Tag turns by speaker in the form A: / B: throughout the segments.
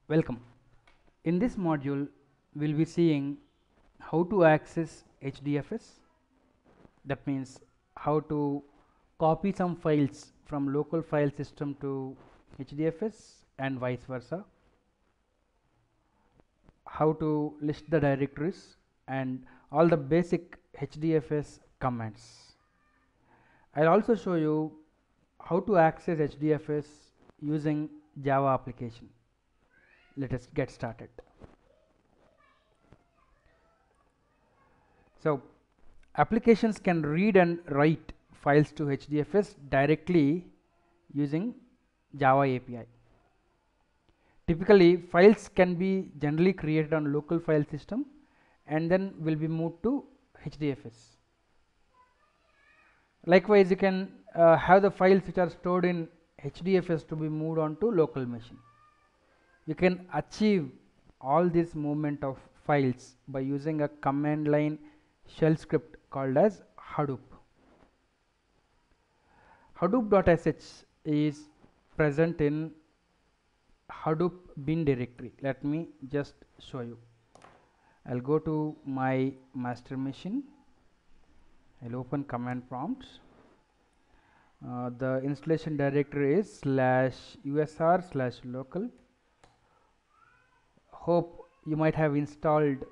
A: Welcome. In this module, we will be seeing how to access HDFS. That means how to copy some files from local file system to HDFS and vice versa. How to list the directories and all the basic HDFS commands. I'll also show you how to access HDFS using Java application. Let us get started. So applications can read and write files to HDFS directly using Java API. Typically files can be generally created on local file system and then will be moved to HDFS. Likewise, you can have the files which are stored in HDFS to be moved on to local machine. You can achieve all this movement of files by using a command line shell script called as Hadoop. Hadoop.sh is present in Hadoop bin directory. Let me just show you. I'll go to my master machine. I'll open command prompts. The installation directory is /usr/local. Hope you might have installed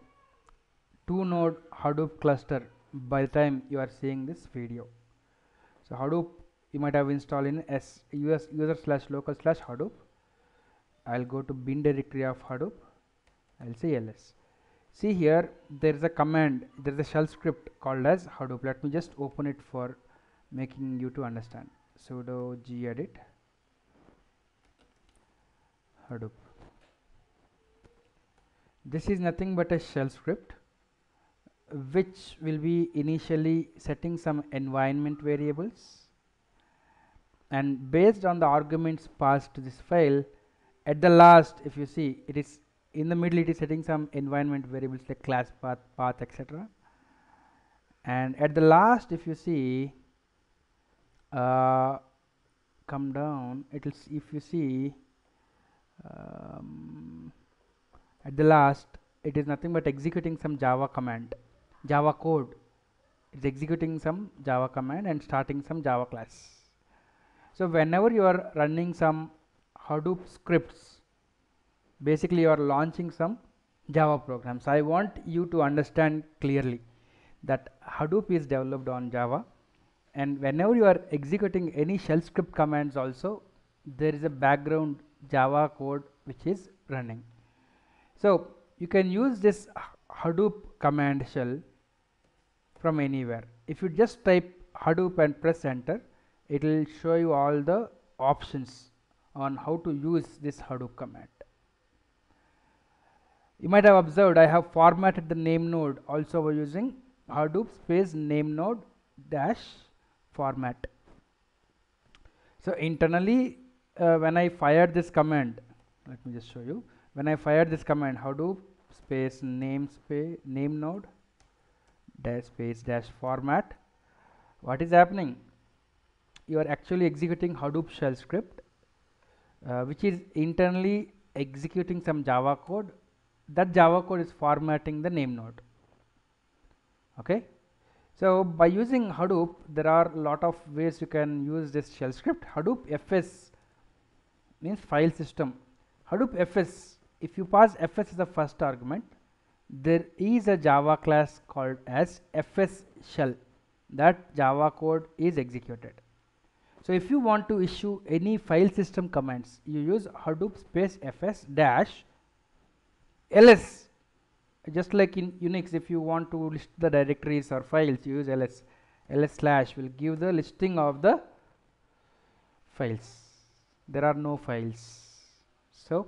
A: 2-node Hadoop cluster by the time you are seeing this video. So Hadoop you might have installed in user/local/Hadoop. I'll go to bin directory of Hadoop. I'll say ls. See here, there is a command, there is a shell script called as Hadoop. Let me just open it for making you to understand. Sudo gedit Hadoop. This is nothing but a shell script which will be initially setting some environment variables, and based on the arguments passed to this file, at the last, if you see, it is in the middle, it is setting some environment variables like class path, etc. And at the last, if you see, come down, it will, if you see, at the last, it is nothing but executing some Java command, Java code. It's executing some Java command and starting some Java class. So whenever you are running some Hadoop scripts, basically you are launching some Java programs. I want you to understand clearly that Hadoop is developed on Java, and whenever you are executing any shell script commands also, there is a background Java code which is running. So you can use this Hadoop command shell from anywhere. If you just type Hadoop and press enter, it will show you all the options on how to use this Hadoop command. You might have observed I have formatted the name node also by using Hadoop space name node dash format. So internally when I fired this command, let me just show you. When I fired this command Hadoop space name node dash space dash format, what is happening? You are actually executing Hadoop shell script which is internally executing some Java code. That Java code is formatting the name node. Okay. So by using Hadoop, there are a lot of ways you can use this shell script. Hadoop fs means file system. Hadoop fs, if you pass fs as the first argument, there is a Java class called as fs shell. That Java code is executed. So if you want to issue any file system commands, you use Hadoop space fs dash ls. Just like in Unix, if you want to list the directories or files, you use ls. ls slash will give the listing of the files. There are no files, so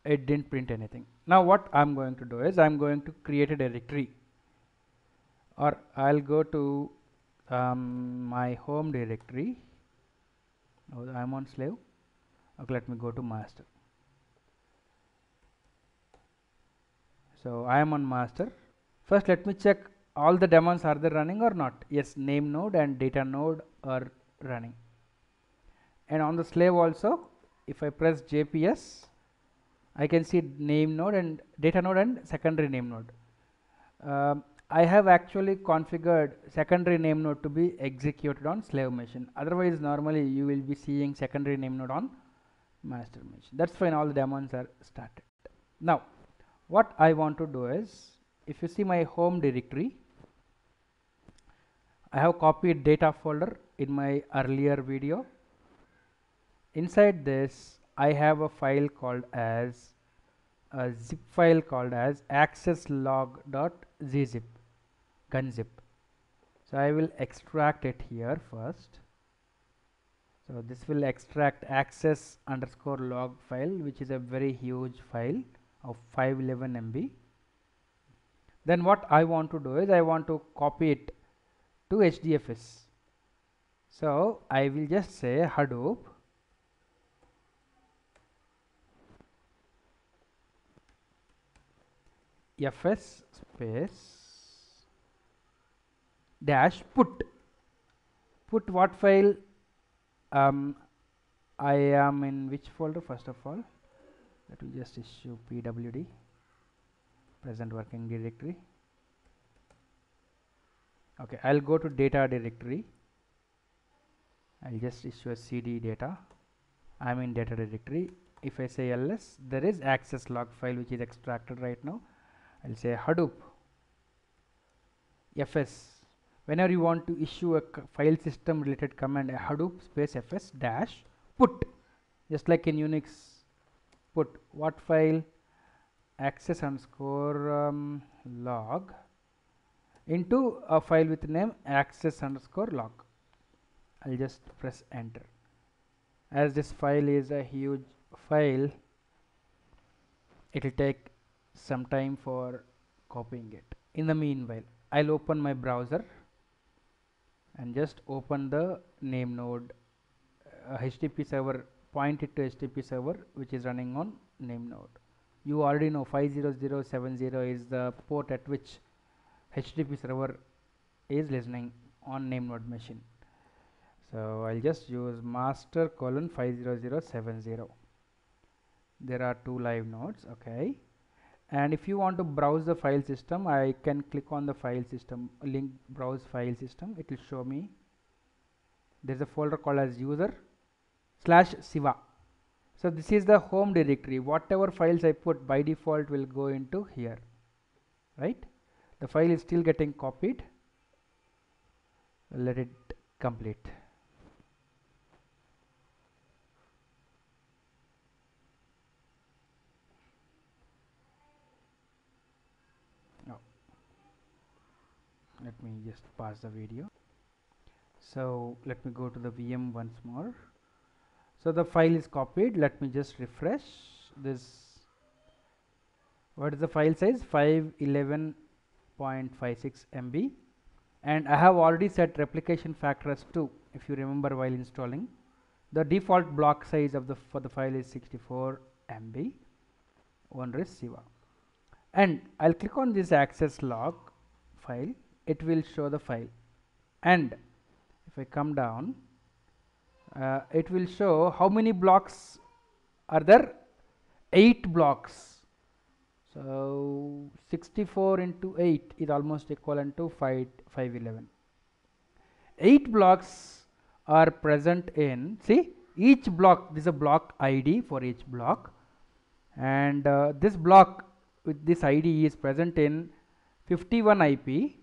A: it didn't print anything. Now what I'm going to do is I'm going to create a directory, or I'll go to my home directory. Oh, I'm on slave. Okay, let me go to master. So I am on master. First let me check all the daemons, are they running or not? Yes, name node and data node are running. And on the slave also, if I press JPS, I can see name node and data node and secondary name node. I have actually configured secondary name node to be executed on slave machine. Otherwise, normally you will be seeing secondary name node on master machine. That's fine. All the demos are started. Now, what I want to do is, if you see my home directory, I have copied data folder in my earlier video. Inside this, I have a file called as a zip file called as accesslog.gzip gunzip. So I will extract it here first. So this will extract access underscore log file, which is a very huge file of 511 MB. Then what I want to do is I want to copy it to HDFS. So I will just say Hadoop fs space dash put what file. I am in which folder? First of all, let me just issue pwd present working directory. Okay, I'll go to data directory. I'll just issue a cd data. I'm in data directory. If I say ls, there is access log file which is extracted right now. I'll say Hadoop fs. Whenever you want to issue a file system related command, a Hadoop space fs dash put, just like in Unix, put what file? Access underscore log into a file with name access underscore log. I'll just press enter. As this file is a huge file, it will take some time for copying it. In the meanwhile, I'll open my browser and just open the name node HTTP server, point it to HTTP server which is running on name node. You already know 50070 is the port at which HTTP server is listening on name node machine. So I'll just use master colon 50070. There are 2 live nodes. Okay. And if you want to browse the file system, I can click on the file system link, browse file system. It will show me there is a folder called as user/siva. So this is the home directory. Whatever files I put by default will go into here, right? The file is still getting copied. Let it complete. Let me just pause the video. So let me go to the VM once more. So the file is copied. Let me just refresh this. What is the file size? 511.56 MB, and I have already set replication factor as 2. If you remember while installing, the default block size of for the file is 64 MB. Owner is Siva, and I'll click on this access log file. It will show the file, and if I come down, it will show how many blocks are there. 8 blocks. So 64 into 8 is almost equivalent to 511. 8 blocks are present in, see, each block, this is a block ID for each block, and this block with this ID is present in 51 IP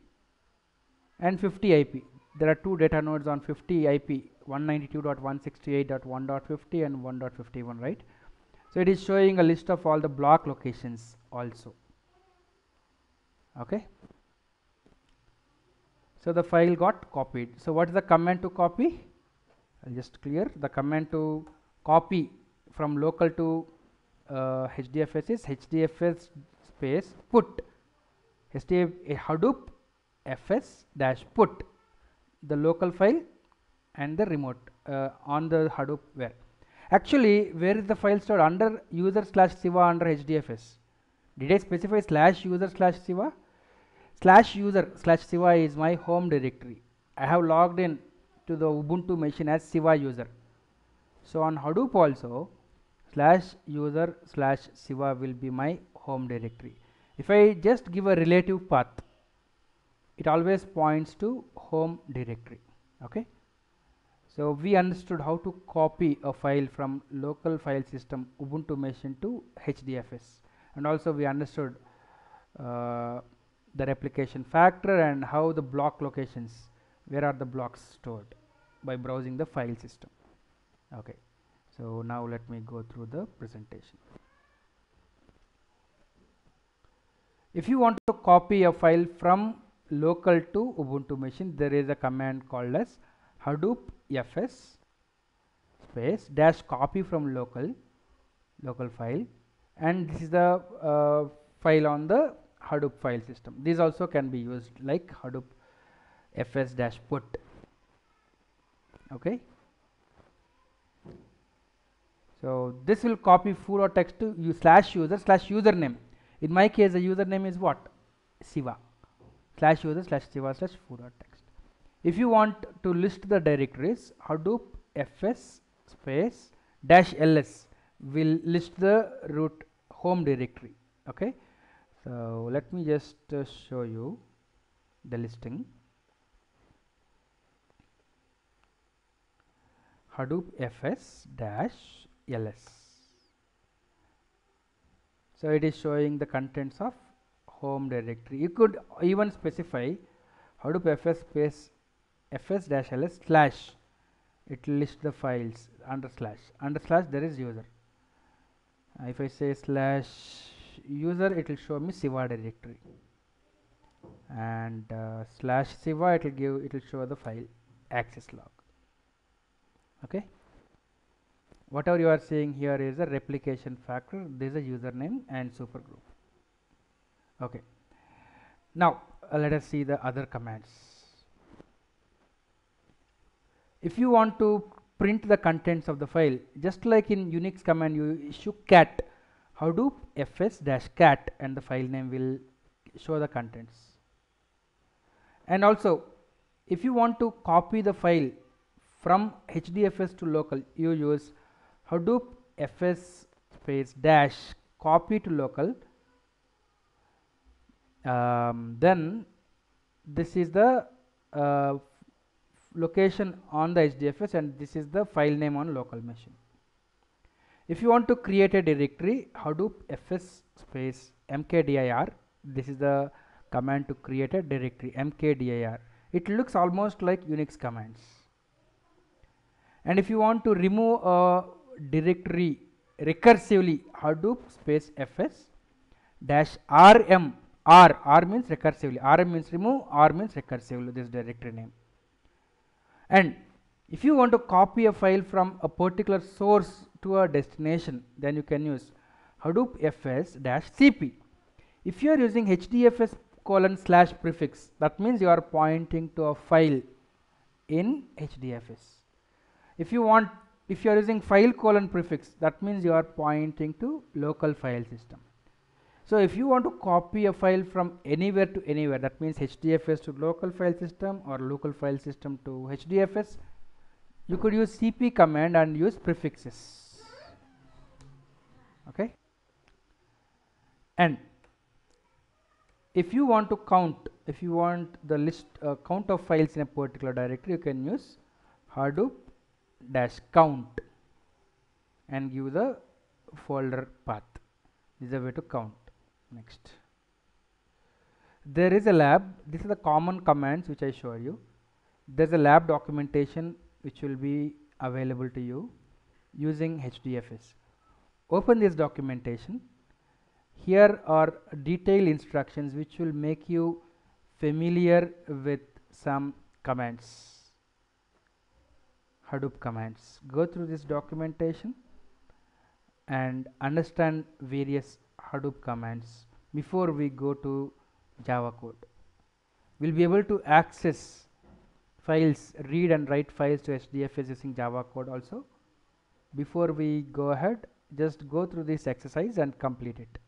A: and 50 IP. There are 2 data nodes on 50 IP, 192.168.1.50 and 1.51, right? So it is showing a list of all the block locations also. Okay. So the file got copied. So what is the command to copy? I'll just clear the command to copy from local to HDFS is HDFS space put Hadoop fs dash put the local file and the remote on the Hadoop where. Actually, where is the file stored? Under user/siva under HDFS. Did I specify /user/siva? /user/siva is my home directory. I have logged in to the Ubuntu machine as Siva user. So on Hadoop also /user/siva will be my home directory. If I just give a relative path, it always points to home directory. Okay. So we understood how to copy a file from local file system Ubuntu machine to HDFS, and also we understood the replication factor and how the block locations, where are the blocks stored by browsing the file system. Okay, so now let me go through the presentation. If you want to copy a file from local to Ubuntu machine, there is a command called as Hadoop fs space dash copy from local file, and this is the file on the Hadoop file system. These also can be used like Hadoop fs dash put. Okay, so this will copy full or text to /user/username. In my case, the username is what? Siva. /user/siva/food.text. If you want to list the directories, Hadoop fs space -ls will list the root home directory. Okay, so let me just show you the listing. Hadoop fs -ls. So it is showing the contents of home directory. You could even specify Hadoop fs space fs-ls/ it will list the files under slash there is user. If I say /user, it will show me Siva directory, and /siva it will show the file access log. Okay, whatever you are seeing here is a replication factor. This is a username and supergroup. Okay, now let us see the other commands. If you want to print the contents of the file, just like in Unix command, you issue cat Hadoop fs-cat and the file name will show the contents. And also, if you want to copy the file from HDFS to local, you use Hadoop fs space dash copy to local. Then this is the location on the HDFS, and this is the file name on local machine. If you want to create a directory, Hadoop fs space mkdir, this is the command to create a directory, mkdir. It looks almost like Unix commands. And if you want to remove a directory recursively, Hadoop space fs dash rm, r means recursively, rm means remove, r means recursively, this directory name. And if you want to copy a file from a particular source to a destination, then you can use Hadoop fs dash cp. If you are using HDFS / prefix, that means you are pointing to a file in HDFS. If you are using file : prefix, that means you are pointing to local file system. So if you want to copy a file from anywhere to anywhere, that means HDFS to local file system or local file system to HDFS, you could use cp command and use prefixes. Okay, and if you want to count, if you want the list count of files in a particular directory, you can use Hadoop dash count and give the folder path. This is a way to count. Next, there is a lab. This is the common commands which I show you. There is a lab documentation which will be available to you using HDFS. Open this documentation. Here are detailed instructions which will make you familiar with some commands, Hadoop commands. Go through this documentation and understand various Hadoop commands before we go to Java code. We'll be able to access files, read and write files to HDFS using Java code also. Before we go ahead, just go through this exercise and complete it.